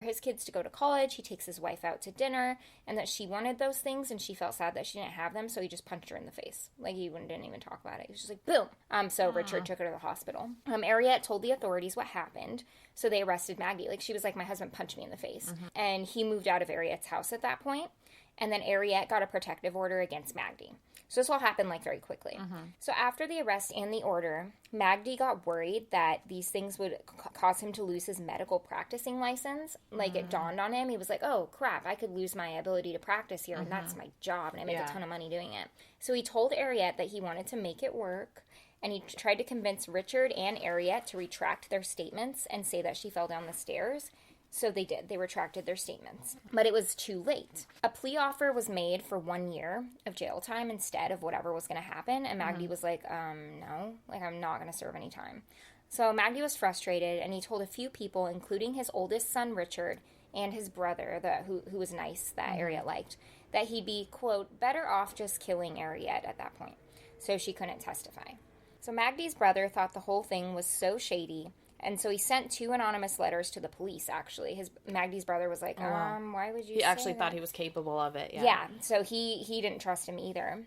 his kids to go to college. He takes his wife out to dinner, and that she wanted those things, and she felt sad that she didn't have them, so he just punched her in the face. Like, he didn't even talk about it. He was just like, boom. So Richard took her to the hospital. Ariet told the authorities what happened, so they arrested Maggie. Like, she was like, my husband punched me in the face. And he moved out of Ariet's house at that point, and then Ariet got a protective order against Maggie. So this all happened, like, very quickly. So after the arrest and the order, Maggie got worried that these things would cause him to lose his medical practicing license. Like, it dawned on him. He was like, oh, crap, I could lose my ability to practice here, and that's my job, and I make a ton of money doing it. So he told Ariet that he wanted to make it work, and he tried to convince Richard and Ariet to retract their statements and say that she fell down the stairs. So they did. They retracted their statements. But it was too late. A plea offer was made for 1 year of jail time instead of whatever was going to happen. And Maggie was like, no, like, I'm not going to serve any time. So Maggie was frustrated, and he told a few people, including his oldest son, Richard, and his brother, who was nice, that Ariet liked, that he'd be, quote, better off just killing Ariet at that point. So she couldn't testify. So Maggie's brother thought the whole thing was so shady, and so he sent 2 anonymous letters to the police, actually. Maggie's brother was like, why would you He say actually that? thought he was capable of it, Yeah, so he didn't trust him either.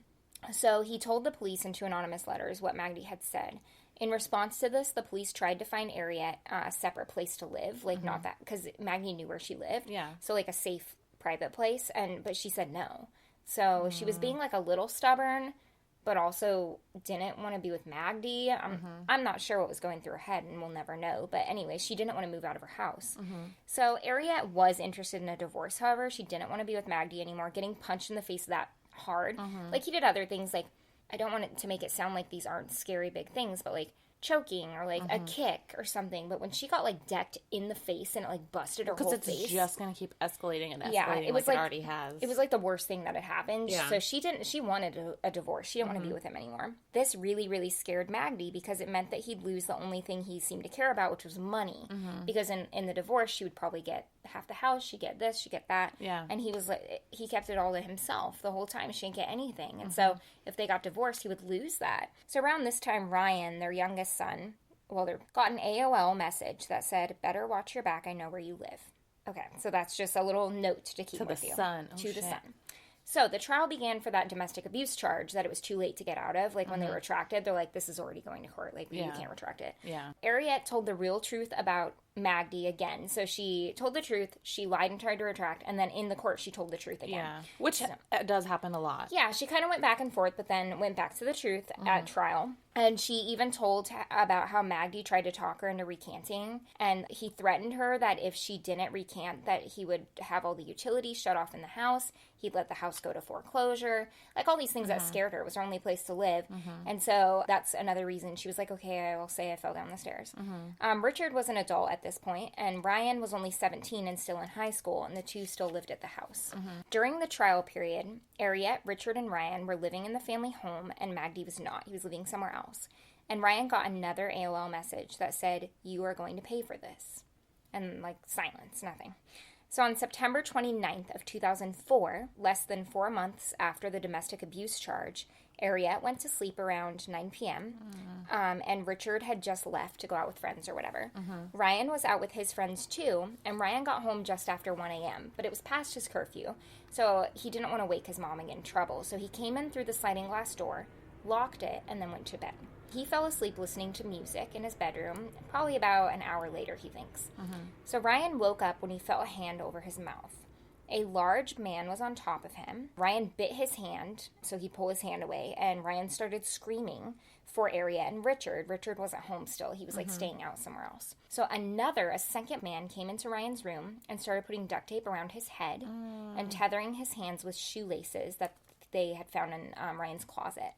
So he told the police in 2 anonymous letters what Maggie had said. In response to this, the police tried to find Ariet a separate place to live, like not that, because Maggie knew where she lived. Yeah. So like a safe private place, but she said no. So she was being like a little stubborn, but also didn't want to be with Maggie. I'm not sure what was going through her head, and we'll never know. But anyway, she didn't want to move out of her house. So Ariet was interested in a divorce, however. She didn't want to be with Maggie anymore. Getting punched in the face that hard. Like, he did other things, like, I don't want it to make it sound like these aren't scary big things, but, like, choking or, like, a kick or something. But when she got, like, decked in the face and it, like, busted her whole face. Because it's just going to keep escalating and escalating, yeah, it was like it already has. It was, like, the worst thing that had happened. Yeah. So she wanted a divorce. She didn't want to be with him anymore. This really, really scared Maggie because it meant that he'd lose the only thing he seemed to care about, which was money. Because in the divorce, she would probably get half the house, she'd get this, she'd get that. Yeah. And he was like, he kept it all to himself the whole time. She didn't get anything. And so if they got divorced, he would lose that. So around this time, Ryan, their youngest son, they got an AOL message that said, better watch your back, I know where you live. Okay, so that's just a little note to keep with you. To the son. Oh, to the son. So the trial began for that domestic abuse charge that it was too late to get out of. Like, when they retracted, they're like, this is already going to court. Like, you can't retract it. Yeah. Ariet told the real truth about Maggie again. So she told the truth, she lied and tried to retract, and then in the court, she told the truth again. Yeah. Which does happen a lot. Yeah, she kind of went back and forth, but then went back to the truth at trial. And she even told about how Maggie tried to talk her into recanting, and he threatened her that if she didn't recant, that he would have all the utilities shut off in the house. He'd let the house go to foreclosure. Like, all these things that scared her. It was her only place to live. And so that's another reason she was like, okay, I will say I fell down the stairs. Richard was an adult at this point, and Ryan was only 17 and still in high school, and the two still lived at the house. During the trial period, Ariet, Richard, and Ryan were living in the family home, and Maggie was not. He was living somewhere else. And Ryan got another AOL message that said, you are going to pay for this. And, like, silence, nothing. So on September 29th of 2004, less than 4 months after the domestic abuse charge, Ariet went to sleep around 9 p.m., and Richard had just left to go out with friends or whatever. Ryan was out with his friends too, and Ryan got home just after 1 a.m., but it was past his curfew, so he didn't want to wake his mom and get in trouble. So he came in through the sliding glass door, locked it, and then went to bed. He fell asleep listening to music in his bedroom, probably about an hour later, he thinks. So Ryan woke up when he felt a hand over his mouth. A large man was on top of him. Ryan bit his hand, so he pulled his hand away, and Ryan started screaming for Ariet and Richard. Richard wasn't home still. He was, like, staying out somewhere else. So a second man came into Ryan's room and started putting duct tape around his head and tethering his hands with shoelaces that they had found in Ryan's closet.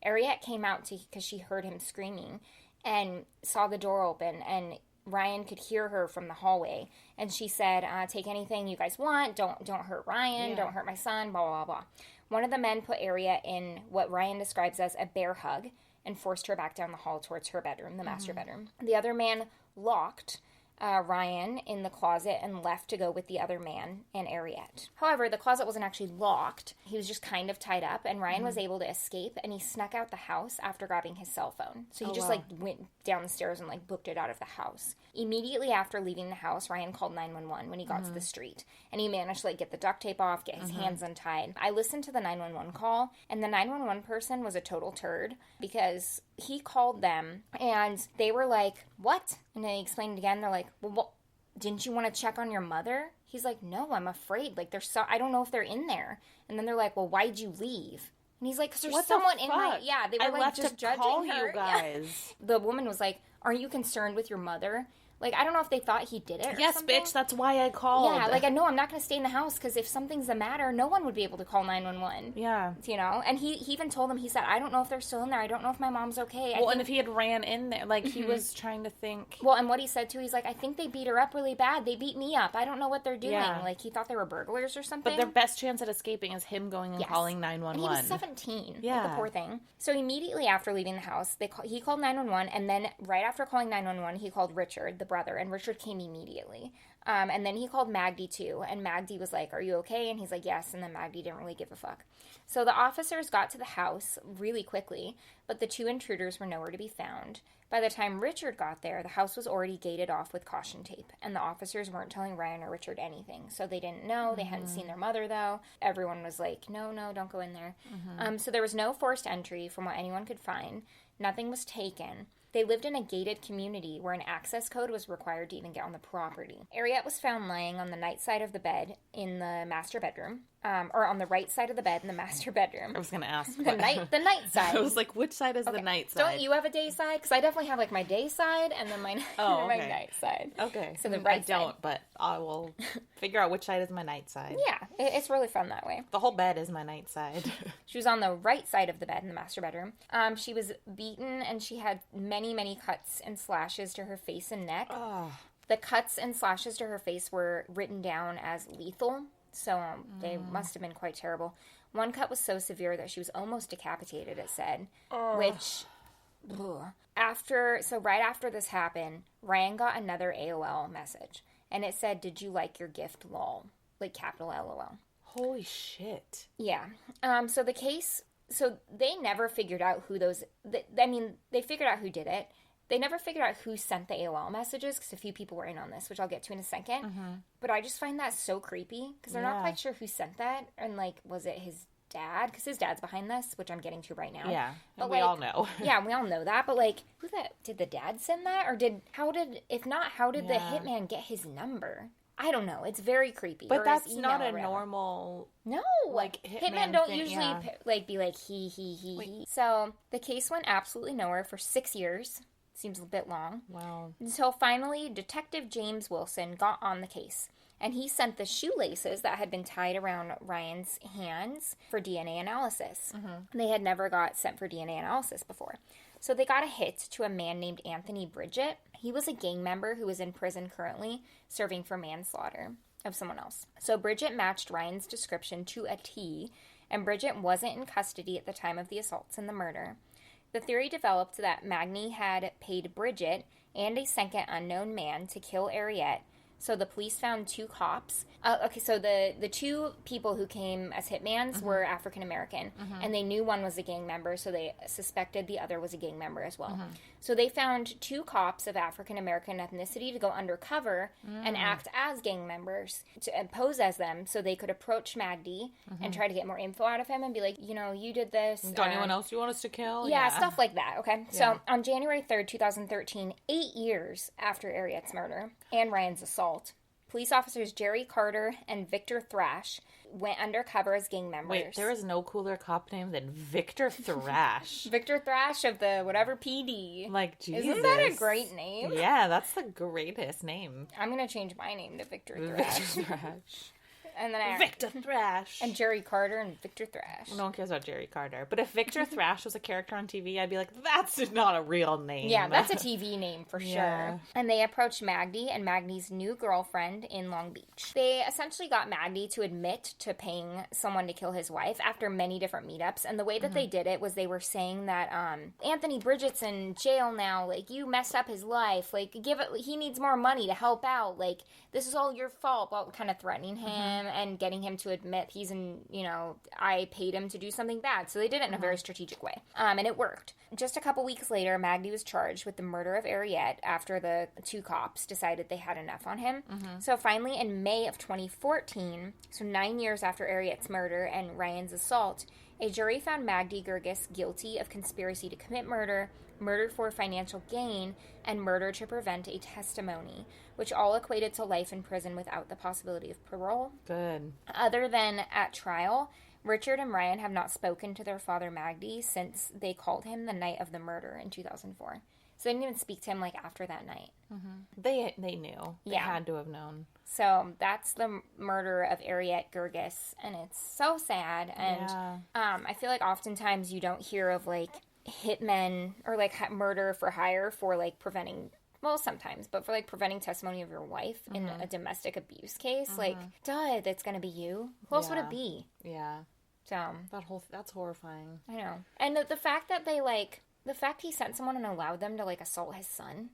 Ariet came out because she heard him screaming and saw the door open, and Ryan could hear her from the hallway, and she said, take anything you guys want, don't hurt Ryan, don't hurt my son, blah, blah, blah. One of the men put Ariet in what Ryan describes as a bear hug and forced her back down the hall towards her bedroom, the master bedroom. The other man locked Ryan in the closet and left to go with the other man and Ariet. However, the closet wasn't actually locked. He was just kind of tied up, and Ryan was able to escape, and he snuck out the house after grabbing his cell phone. So he went down the stairs and booked it out of the house. Immediately after leaving the house, Ryan called 911 when he got to the street, and he managed to get the duct tape off, get his hands untied. I listened to the 911 call, and the 911 person was a total turd because he called them and they were like, "What?" And then he explained it again. They're like, "Well, didn't you want to check on your mother?" He's like, "No, I'm afraid. I don't know if they're in there." And then they're like, "Well, why'd you leave?" And he's like, "Because there's someone in my..." Yeah, they were left just to judging call her. you guys. Yeah. The woman was like, "Aren't you concerned with your mother?" I don't know if they thought he did it or yes, something. bitch, that's why I called. Yeah, no, I'm not going to stay in the house because if something's the matter, no one would be able to call 911. Yeah. And he even told them, he said, "I don't know if they're still in there. I don't know if my mom's okay." And if he had ran in there, he was trying to think. Well, and what he said, too, he's like, "I think they beat her up really bad. They beat me up. I don't know what they're doing." Yeah. He thought they were burglars or something. But their best chance at escaping is him going and calling 911. And he was 17. Yeah. The poor thing. So immediately after leaving the house, he called 911, and then right after calling 911, he called Richard, the brother, and Richard came immediately. And then he called Magdy too, and Magdy was like, "Are you okay?" And he's like, "Yes," and then Magdy didn't really give a fuck. So the officers got to the house really quickly, but the two intruders were nowhere to be found. By the time Richard got there, the house was already gated off with caution tape, and the officers weren't telling Ryan or Richard anything, so they didn't know. They hadn't seen their mother, though. Everyone was like, no, don't go in there. So there was no forced entry from what anyone could find. Nothing was taken. They lived in a gated community where an access code was required to even get on the property. Ariet was found lying on the night side of the bed in the master bedroom, or on the right side of the bed in the master bedroom. I was going to ask. The night side. I was like, which side is the night side? Don't you have a day side? Because I definitely have my day side and then my my night side. Okay. So the right I don't, but I will figure out which side is my night side. Yeah, it's really fun that way. The whole bed is my night side. She was on the right side of the bed in the master bedroom. She was beaten and she had many cuts and slashes to her face and neck. Oh. The cuts and slashes to her face were written down as lethal, so they must have been quite terrible. One cut was so severe that she was almost decapitated, it said, which... Right after this happened, Ryan got another AOL message, and it said, "Did you like your gift, lol?" Capital LOL. Holy shit. Yeah. So the case... So they never figured out who those... they figured out who did it. They never figured out who sent the AOL messages, because a few people were in on this, which I'll get to in a second. But I just find that so creepy, because they're not quite sure who sent that. And, was it his dad? Because his dad's behind this, which I'm getting to right now. Yeah, but we all know. Yeah, we all know that. But, did the dad send that? Or how did the hitman get his number? I don't know. It's very creepy. But that's not a normal... No. Hitman don't thing, usually, be like, he. So, the case went absolutely nowhere for 6 years. Seems a bit long. Wow. Until finally, Detective James Wilson got on the case. And he sent the shoelaces that had been tied around Ryan's hands for DNA analysis. They had never got sent for DNA analysis before. So they got a hit to a man named Anthony Bridget. He was a gang member who was in prison currently, serving for manslaughter of someone else. So Bridget matched Ryan's description to a T, and Bridget wasn't in custody at the time of the assaults and the murder. The theory developed that Magny had paid Bridget and a second unknown man to kill Ariet. So the police found two cops. So the two people who came as hitmans were African American, and they knew one was a gang member, so they suspected the other was a gang member as well. So they found two cops of African American ethnicity to go undercover and act as gang members to pose as them, so they could approach Magdy and try to get more info out of him and be like, you did this. Got anyone else you want us to kill? Yeah, stuff like that. Okay, so on January 3rd, 2013, 8 years after Ariet's murder and Ryan's assault, police officers Jerry Carter and Victor Thrash went undercover as gang members. Wait, there is no cooler cop name than Victor Thrash. Victor Thrash of the whatever PD. Jesus. Isn't that a great name? Yeah, that's the greatest name. I'm going to change my name to Victor Thrash. Victor Thrash. And then Victor Thrash. And Jerry Carter and Victor Thrash. No one cares about Jerry Carter. But if Victor Thrash was a character on TV, I'd be like, that's not a real name. Yeah, that's a TV name for Yeah. sure. And they approached Magdy and Magdy's new girlfriend in Long Beach. They essentially got Magdy to admit to paying someone to kill his wife after many different meetups. And the way that they did it was they were saying that Anthony Bridget's in jail now. Like, you messed up his life. Like, he needs more money to help out. Like, this is all your fault. Well, kind of threatening him and getting him to admit I paid him to do something bad. So they did it in a very strategic way. And it worked. Just a couple weeks later, Magdy was charged with the murder of Ariet after the two cops decided they had enough on him. So finally, in May of 2014, so 9 years after Ariet's murder and Ryan's assault, a jury found Ariet Girgis guilty of conspiracy to commit murder, murder for financial gain, and murder to prevent a testimony, which all equated to life in prison without the possibility of parole. Good. Other than at trial, Richard and Ryan have not spoken to their father Magdy since they called him the night of the murder in 2004. So they didn't even speak to him, after that night. They knew. They had to have known. So that's the murder of Ariet Girgis, and it's so sad. And I feel like oftentimes you don't hear of, hitmen or, murder for hire for, preventing... Well, sometimes, but for, preventing testimony of your wife in a domestic abuse case, duh, that's gonna be you. Who else would it be? Yeah. So... That's horrifying. I know. And the fact that they, the fact he sent someone and allowed them to, assault his son,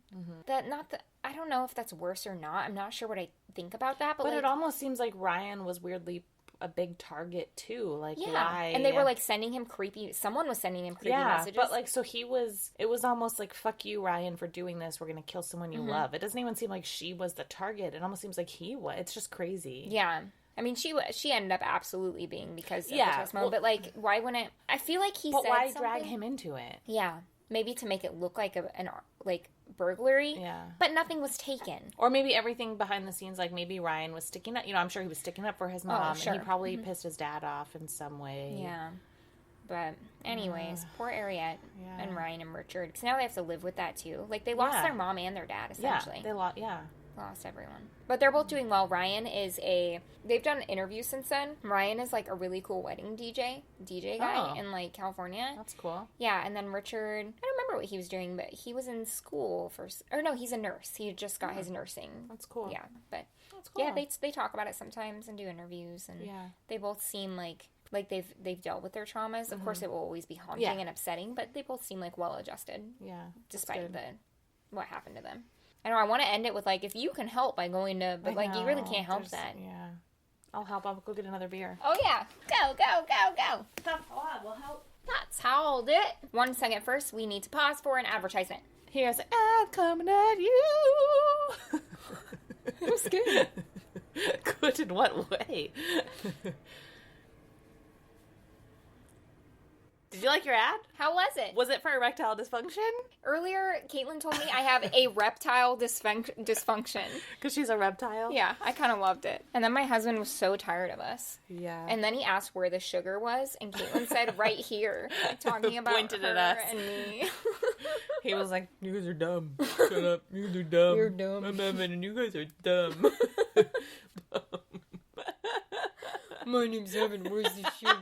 I don't know if that's worse or not. I'm not sure what I think about that, but it almost seems like Ryan was weirdly a big target, too. Why? And they were, sending him someone was sending him creepy messages. But, so it was almost like, fuck you, Ryan, for doing this. We're gonna kill someone you love. It doesn't even seem like she was the target. It almost seems like he was. It's just crazy. Yeah. I mean, she ended up absolutely being because of the testimony, but, why wouldn't... I feel like he said why something. drag him into it? Yeah. Maybe to make it look like an burglary. Yeah. But nothing was taken. Or maybe everything behind the scenes, maybe Ryan was sticking up. I'm sure he was sticking up for his mom. Sure. And he probably pissed his dad off in some way. Yeah. But anyways, poor Ariet and Ryan and Richard. Because now they have to live with that, too. They lost their mom and their dad, essentially. Yeah, lost everyone. But they're both doing well. Ryan is they've done interviews since then. Ryan is a really cool wedding DJ guy in California. That's cool. Yeah, and then Richard, I don't remember what he was doing, but he was in school he's a nurse. He just got his nursing. That's cool. Yeah, but that's cool. Yeah, they talk about it sometimes and do interviews, and they both seem like they've dealt with their traumas. Of course, it will always be haunting and upsetting, but they both seem well adjusted. Yeah, despite what happened to them. I know, I want to end it with, if you can help by going to... But, you really can't help that. Yeah. I'll help. I'll go get another beer. Oh, yeah. Go. That's how I will help. That's how I'll do it. 1 second first, we need to pause for an advertisement. Here's an ad coming at you. It was good. Good in what way? Did you like your ad? How was it? Was it for erectile dysfunction? Earlier, Caitlin told me I have a reptile dysfunction. Because she's a reptile? Yeah, I kind of loved it. And then my husband was so tired of us. Yeah. And then he asked where the sugar was, and Caitlin said right here, talking about pointed her at us. and me. He was like, you guys are dumb. Shut up. You guys are dumb. You're dumb. I'm Evan, and you guys are dumb. My name's Evan. Where's the sugar?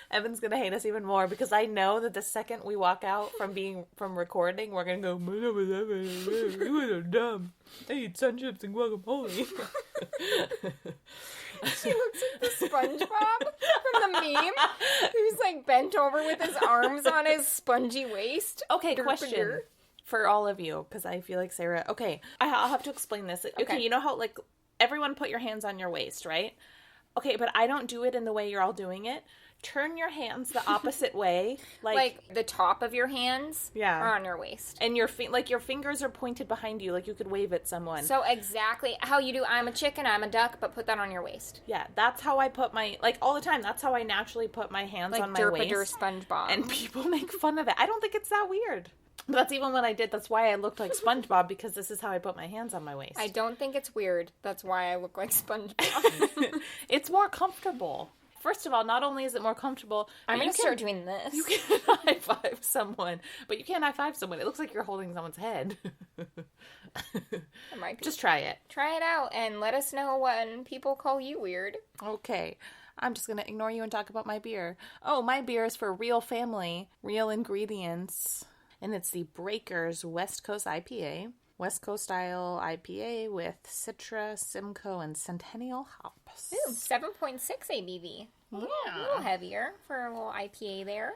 Evan's gonna hate us even more because I know that the second we walk out from recording, we're gonna go, my name is Evan, you guys are dumb. I eat sun chips and guacamole. She looks like the SpongeBob from the meme. He's bent over with his arms on his spongy waist. Okay, question for all of you, because I feel like Sarah... Okay, I'll have to explain this. Okay, you know how, everyone put your hands on your waist, right? Okay, but I don't do it in the way you're all doing it. Turn your hands the opposite way. The top of your hands are on your waist. And your your fingers are pointed behind you, you could wave at someone. So exactly how you do I'm a chicken, I'm a duck, but put that on your waist. Yeah, that's how I put my... all the time, that's how I naturally put my hands on my waist. SpongeBob. And people make fun of it. I don't think it's that weird. But that's even what I did. That's why I looked like SpongeBob, because this is how I put my hands on my waist. I don't think it's weird. That's why I look like SpongeBob. It's more comfortable. First of all, not only is it more comfortable, I'm going to start doing this. You can high-five someone, but you can't high-five someone. It looks like you're holding someone's head. It might be. Just try it. Try it out and let us know when people call you weird. Okay. I'm just going to ignore you and talk about my beer. Oh, my beer is for real family, real ingredients. And it's the Breakers West Coast IPA. West Coast style IPA with Citra, Simcoe, and Centennial hops. Ooh, 7.6 ABV. Yeah. A little heavier for a little IPA there.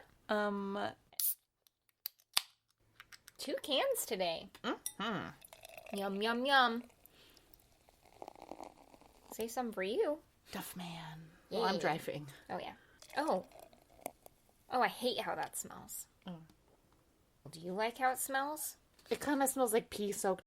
2 cans today. Mm-hmm. Yum, yum, yum. Save some for you. Duff man. Yeah. Well, I'm driving. Oh, yeah. Oh, I hate how that smells. Do you like how it smells? It kind of smells like pea soaked